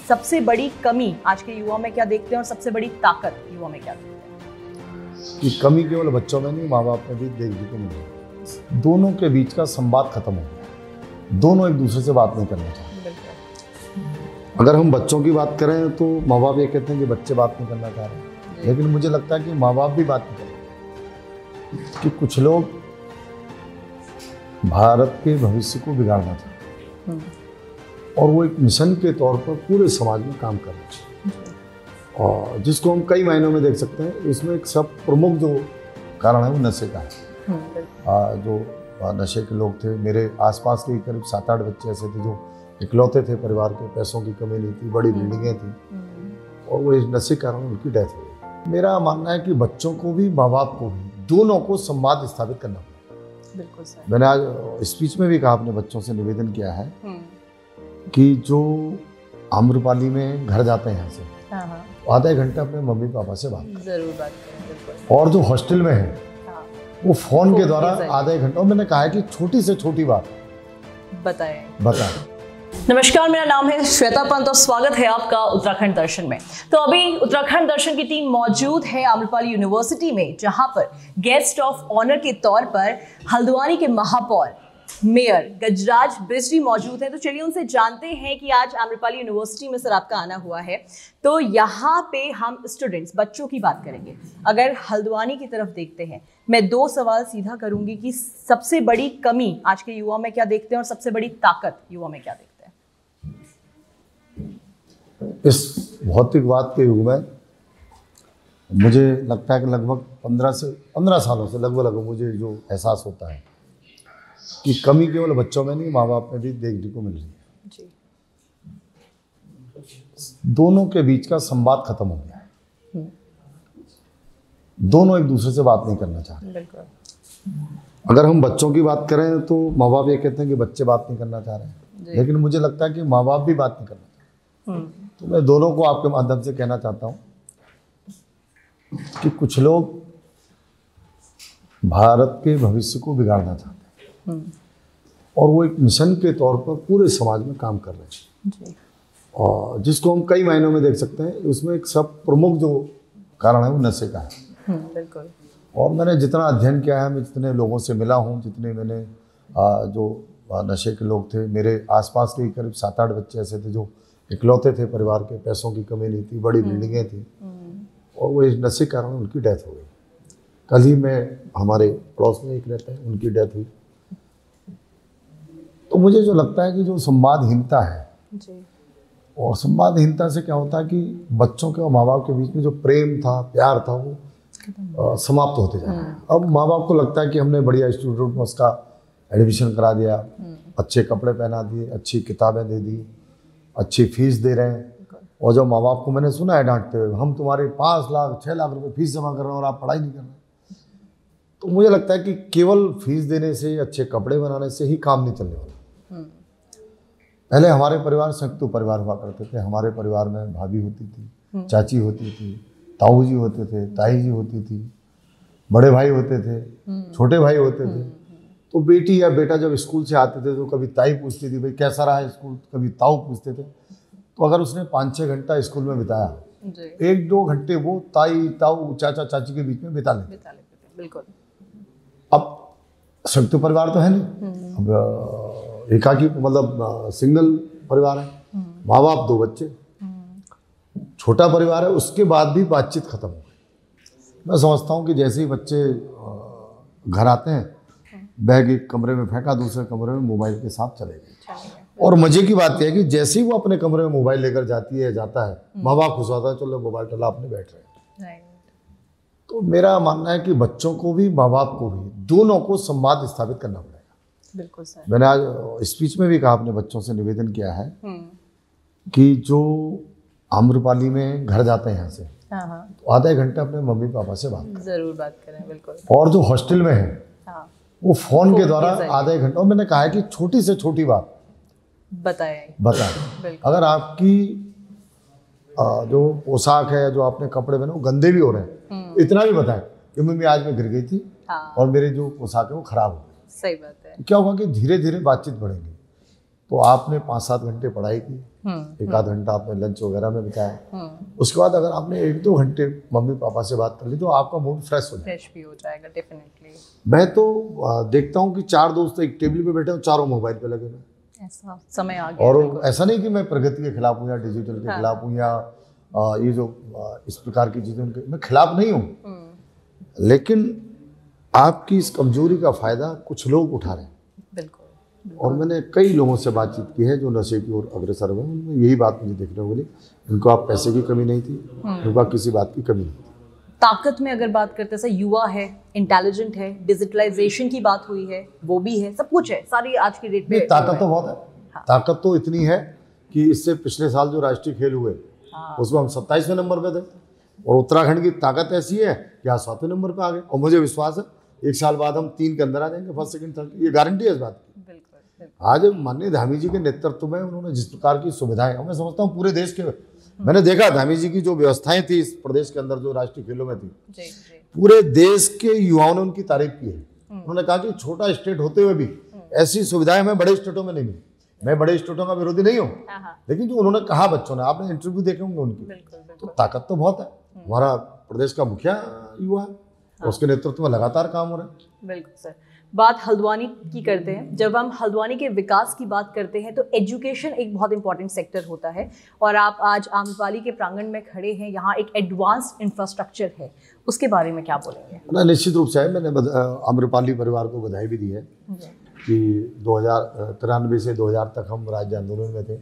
सबसे बड़ी कमी आज के युवा में क्या देखते हैं और सबसे बड़ी ताकत युवा में क्या देखते हैं? कि कमी केवल बच्चों में नहीं, माँ बाप में भी देखने को मिल रही है। दोनों के बीच का संवाद खत्म हो गया, दोनों एक दूसरे से बात नहीं करना चाहते। अगर हम बच्चों की बात करें तो माँ बाप ये कहते हैं कि बच्चे बात नहीं करना चाह रहे, लेकिन मुझे लगता है कि माँ बाप भी बात नहीं कर रहे, कि कुछ लोग भारत के भविष्य को बिगाड़ना चाहते हैं और वो एक मिशन के तौर पर पूरे समाज में काम कर रहे हैं, और जिसको हम कई मायनों में देख सकते हैं। इसमें एक सब प्रमुख जो कारण है वो नशे का है। जो नशे के लोग थे, मेरे आसपास के करीब 7-8 बच्चे ऐसे थे जो इकलौते थे, परिवार के पैसों की कमी नहीं थी, बड़ी बिल्डिंगें थी, और वो इस नशे के कारण उनकी डेथ हो गई। मेरा मानना है कि बच्चों को भी माँ बाप को भी दोनों को संवाद स्थापित करना पड़ेगा। बिल्कुल सर। मैंने आज स्पीच में भी कहा, अपने बच्चों से निवेदन किया है कि जो आम्रपाली में घर जाते हैं यहाँ से, आधा एक घंटा अपने मम्मी पापा से बात जरूर बात करें। और जो हॉस्टल में है वो फोन के द्वारा आधा एक घंटा, मैंने कहा है कि छोटी से छोटी बात बताएं। नमस्कार, मेरा नाम है श्वेता पंत और स्वागत है आपका उत्तराखंड दर्शन में। तो अभी उत्तराखंड दर्शन की टीम मौजूद है आम्रपाली यूनिवर्सिटी में, जहां पर गेस्ट ऑफ ऑनर के तौर पर हल्द्वानी के महापौर मेयर गजराज बिजरी मौजूद हैं। तो चलिए उनसे जानते हैं कि आज आम्रपाली यूनिवर्सिटी में सर आपका आना हुआ है, तो यहाँ पे हम स्टूडेंट्स बच्चों की बात करेंगे। अगर हल्द्वानी की तरफ देखते हैं, मैं 2 सवाल सीधा करूंगी कि सबसे बड़ी कमी आज के युवा में क्या देखते हैं और सबसे बड़ी ताकत युवा में क्या देखते हैं? इस भौतिकवाद के युग में मुझे लगता है कि लगभग 15 सालों से लगभग मुझे जो एहसास होता है कि कमी केवल बच्चों में नहीं, माँ बाप में भी देखने को मिल रही है जी। दोनों के बीच का संवाद खत्म हो गया है, दोनों एक दूसरे से बात नहीं करना चाह रहे। अगर हम बच्चों की बात करें तो माँ बाप ये कहते हैं कि बच्चे बात नहीं करना चाह रहे, लेकिन मुझे लगता है कि माँ बाप भी बात नहीं करना चाह रहे। तो मैं दोनों को आपके माध्यम से कहना चाहता हूँ कि कुछ लोग भारत के भविष्य को बिगाड़ना चाहते हैं और वो एक मिशन के तौर पर पूरे समाज में काम कर रहे हैं, और जिसको हम कई मायनों में देख सकते हैं। उसमें एक सब प्रमुख जो कारण है वो नशे का है। बिल्कुल। और मैंने जितना अध्ययन किया है, मैं जितने लोगों से मिला हूँ, जितने मैंने जो नशे के लोग थे, मेरे आसपास के करीब 7-8 बच्चे ऐसे थे जो इकलौते थे, परिवार के पैसों की कमी नहीं थी, बड़ी बिल्डिंगें थी, और वो इस नशे के कारण उनकी डेथ हो गई। कल ही मैं हमारे पड़ोस में एक रहते हैं, उनकी डेथ हुई। तो मुझे जो लगता है कि जो संवादहीनता है जी। और संवादहीनता से क्या होता है कि बच्चों के और माँ बाप के बीच में जो प्रेम था, प्यार था, वो समाप्त होते जा रहा है। अब माँ बाप को लगता है कि हमने बढ़िया इंस्टीट्यूट में उसका एडमिशन करा दिया, अच्छे कपड़े पहना दिए, अच्छी किताबें दे दी, अच्छी फीस दे रहे हैं, और जब माँ बाप को मैंने सुना है डांटते हुए, हम तुम्हारे 5 लाख 6 लाख रुपए फीस जमा कर रहे हैं और आप पढ़ाई नहीं कर रहे, तो मुझे लगता है कि केवल फीस देने से, अच्छे कपड़े बनाने से ही काम नहीं चलने वाला। पहले हमारे परिवार संयुक्त परिवार हुआ करते थे। हमारे परिवार में भाभी होती थी, चाची होती थी, ताऊ जी होते थे, ताई जी होती थी, बड़े भाई होते थे, छोटे भाई होते थे। तो बेटी या बेटा जब स्कूल से आते थे तो कभी ताई पूछती थी भाई कैसा रहा स्कूल, कभी ताऊ पूछते थे। तो अगर उसने 5-6 घंटा स्कूल में बिताया, 1-2 घंटे वो ताई, ताऊ, चाचा, चाची के बीच में बिता लेते। बिल्कुल। अब संयुक्त परिवार तो है नहीं, अब एकाकी मतलब सिंगल परिवार है, माँ बाप 2 बच्चे, छोटा परिवार है, उसके बाद भी बातचीत खत्म हो गई। मैं समझता हूँ कि जैसे ही बच्चे घर आते हैं, बैग एक कमरे में फेंका, दूसरे कमरे में मोबाइल के साथ चले गए। और मजे की बात यह है कि जैसे ही वो अपने कमरे में मोबाइल लेकर जाती है, जाता है, माँ बाप खुश होता है, चलो मोबाइल टला, अपने बैठ रहे हैं। तो मेरा मानना है कि बच्चों को भी माँ बाप को भी दोनों को संवाद स्थापित करना पड़ेगा। बिल्कुल सर। मैंने आज स्पीच में भी कहा, अपने बच्चों से निवेदन किया है कि जो आम्रपाली में घर जाते हैं यहाँ से, तो आधा एक घंटा अपने मम्मी पापा से जरूर बात करें। बिल्कुल। और जो हॉस्टल में है वो फोन के द्वारा आधा एक घंटा, और मैंने कहा है कि छोटी से छोटी बात बताएं। अगर आपकी जो पोशाक है, जो आपने कपड़े पहने वो गंदे भी हो रहे हैं, इतना भी बताएं कि मम्मी आज मैं गिर गई थी और मेरी जो पोशाक है वो खराब हो गई। सही बात है। क्या होगा कि धीरे धीरे बातचीत बढ़ेगी। तो आपने 5-7 घंटे पढ़ाई की, एक आध घंटा आपने लंच वगैरह में बिताया, उसके बाद अगर आपने 1-2 घंटे मम्मी पापा से बात कर ली तो आपका मूड फ्रेश हो जाएगा। फ्रेश भी हो जाएगा डेफिनेटली। मैं तो देखता हूँ कि 4 दोस्त एक टेबल पे बैठे हो, चारों मोबाइल पे लगे हुए, ऐसा समय आ गया। और ऐसा नहीं कि मैं प्रगति के खिलाफ हूँ या डिजिटल के खिलाफ हूँ या ये जो इस प्रकार की चीज़ें उनके मैं खिलाफ नहीं हूँ, लेकिन आपकी इस कमजोरी का फायदा कुछ लोग उठा रहे हैं। बिल्कुल। और मैंने कई लोगों से बातचीत की है जो नशे की ओर अग्रसर हुए, उनमें यही बात मुझे देखने को मिली, उनको आप पैसे की कमी नहीं थी, उनको किसी बात की कमी नहीं थी। ताकत में अगर बात करते हैं, युवा है, इंटेलिजेंट है, डिजिटलाइजेशन की बात हुई है, वो भी है, सब कुछ है, सारी आज की डेट में ताकत तो बहुत है। हाँ। ताकत तो इतनी है कि इससे पिछले साल जो राष्ट्रीय खेल हुए, हाँ, उसमें हम 27वें नंबर पे थे, और उत्तराखंड की ताकत ऐसी है कि आज 7वें नंबर पे आ गए, और मुझे विश्वास है 1 साल बाद हम 3 के अंदर आ जाएंगे, फर्स्ट सेकंड थर्ड, ये गारंटी है इस बात की। आज माननीय धामी जी के नेतृत्व में उन्होंने जिस प्रकार की सुविधाएं, मैं समझता हूँ पूरे देश के, मैंने देखा धामी जी की जो व्यवस्थाएं थी इस प्रदेश के अंदर जो राष्ट्रीय खेलों में थी, पूरे देश के युवाओं ने उनकी तारीफ की है। उन्होंने कहा कि छोटा स्टेट होते हुए भी ऐसी सुविधाएं हमें बड़े स्टेटों में नहीं मिली। मैं बड़े स्टेटों का विरोधी नहीं हूँ, लेकिन जो उन्होंने कहा बच्चों ने, आपने इंटरव्यू देखे होंगे उनकी, तो ताकत तो बहुत है। हमारा प्रदेश का मुखिया युवा है, उसके नेतृत्व में लगातार काम हो रहा है। बिल्कुल सर। बात हल्द्वानी की करते हैं, जब हम हल्द्वानी के विकास की बात करते हैं तो एजुकेशन एक बहुत इंपॉर्टेंट सेक्टर होता है, और आप आज आम्रपाली के प्रांगण में खड़े हैं, यहाँ एक एडवांस्ड इंफ्रास्ट्रक्चर है, उसके बारे में क्या बोलेंगे? ना, निश्चित रूप से है। मैंने आम्रपाली परिवार को बधाई भी दी है कि 2093 से 2000 तक हम राज्य आंदोलन में थे,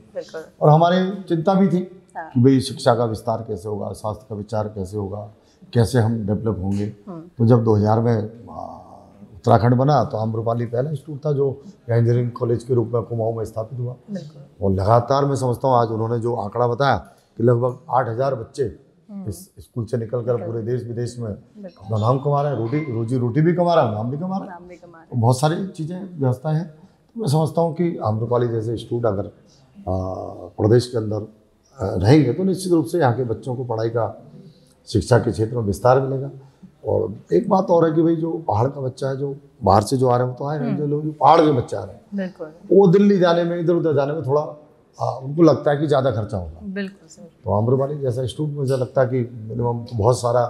और हमारी चिंता भी थी कि भाई शिक्षा का विस्तार कैसे होगा, स्वास्थ्य का विचार कैसे होगा, कैसे हम डेवलप होंगे। तो जब 2000 में उत्तराखंड बना तो आम्रपाली पहला इंस्टीट्यूट था जो इंजीनियरिंग कॉलेज के रूप में कुमाऊं में स्थापित हुआ, और लगातार मैं समझता हूँ आज उन्होंने जो आंकड़ा बताया कि लगभग 8000 बच्चे इस स्कूल से निकलकर पूरे देश विदेश में अपना नाम कमा रहे हैं, रोजी रोटी भी कमा रहा है, नाम भी कमा रहा है, तो बहुत सारी चीज़ें व्यवस्था है। तो मैं समझता हूँ कि आम्रपाली जैसे इंस्टीट्यूट अगर प्रदेश के अंदर रहेंगे तो निश्चित रूप से यहाँ के बच्चों को पढ़ाई का, शिक्षा के क्षेत्र में विस्तार मिलेगा। और एक बात और है कि भाई जो पहाड़ का बच्चा है, जो बाहर से जो आ रहे हैं वो तो आए हैं, जो लोग पहाड़ के बच्चे आ रहे हैं वो दिल्ली जाने में, इधर उधर जाने में थोड़ा उनको लगता है कि ज़्यादा खर्चा होगा। बिल्कुल सर। तो आम्रपाली जैसा इंस्टीट्यूट मुझे लगता है कि मिनिमम तो बहुत सारा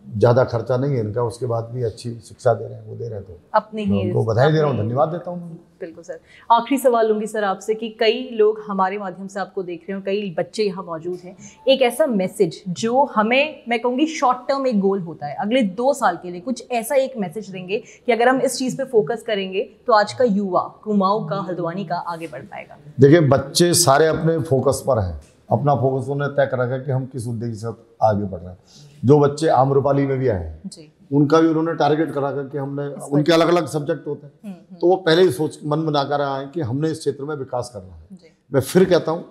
ज़्यादा खर्चा नहीं है इनका, उसके बाद भी अच्छी शिक्षा दे रहे हैं, वो दे रहे हैं, तो अपनी ही उनको बधाई दे रहा हूँ, धन्यवाद देता हूँ। बिल्कुल सर। आखिरी सवाल लूँगी सर आपसे कि कई लोग हमारे माध्यम से आपको देख रहे हो, कई बच्चे यहाँ मौजूद हैं, एक ऐसा मैसेज जो हमें, मैं कहूँगी शॉर्ट टर्म एक गोल होता है अगले 2 साल के लिए, कुछ ऐसा एक मैसेज देंगे कि अगर हम इस चीज़ पे फोकस करेंगे तो आज का युवा कुमाऊं का, हल्द्वानी का आगे बढ़ पाएगा? देखिए, बच्चे सारे अपने फोकस पर हैं, अपना फोकस उन्होंने तय कर रखा है कि हम किस उद्देश्य से आगे बढ़ रहे हैं। जो बच्चे आम्रपाली में भी आए हैं जी, उनका भी उन्होंने टारगेट करा कर कि हमने, उनके अलग अलग सब्जेक्ट होते हैं, तो वो पहले ही सोच मन बना कर आए कि हमने इस क्षेत्र में विकास करना है। मैं फिर कहता हूँ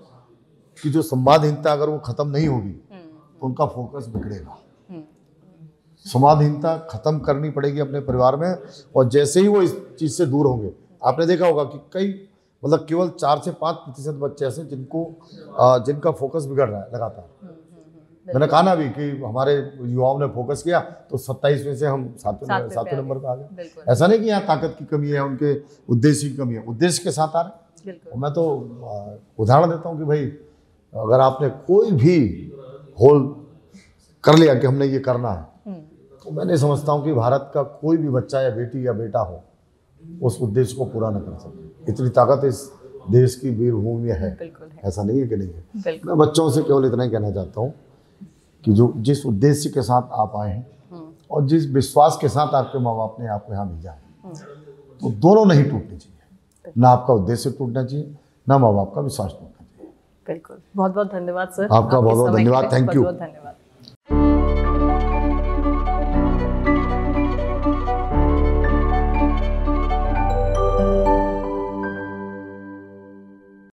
कि जो संवादहीनता अगर वो खत्म नहीं होगी तो उनका फोकस बिगड़ेगा। संवादहीनता खत्म करनी पड़ेगी अपने परिवार में, और जैसे ही वो इस चीज़ से दूर होंगे, आपने देखा होगा कि कई, मतलब केवल 4 से 5% बच्चे ऐसे जिनका फोकस बिगड़ रहा है लगातार। मैंने कहा ना भी कि हमारे युवाओं ने फोकस किया तो 27 में से हम 7वें नंबर पर आ गए। ऐसा नहीं कि यहाँ ताकत की कमी है, उनके उद्देश्य की कमी है, उद्देश्य के साथ आ रहे हैं। मैं तो उदाहरण देता हूँ कि भाई अगर आपने कोई भी होल कर लिया कि हमने ये करना है, तो मैं नहीं समझता हूँ कि भारत का कोई भी बच्चा या बेटी या बेटा हो उस उद्देश्य को पूरा न कर सके। इतनी ताकत इस देश की वीरभूमि में है, ऐसा नहीं है कि नहीं है। मैं बच्चों से केवल इतना ही कहना चाहता हूँ कि जो जिस उद्देश्य के साथ आप आए हैं और जिस विश्वास के साथ आपके माँ बाप ने आपको यहाँ भेजा है, तो दोनों नहीं टूटने चाहिए। ना आपका उद्देश्य टूटना चाहिए, ना माँ बाप का विश्वास टूटना चाहिए। बिल्कुल। बहुत बहुत धन्यवाद सर। आपका बहुत बहुत धन्यवाद। Thank you.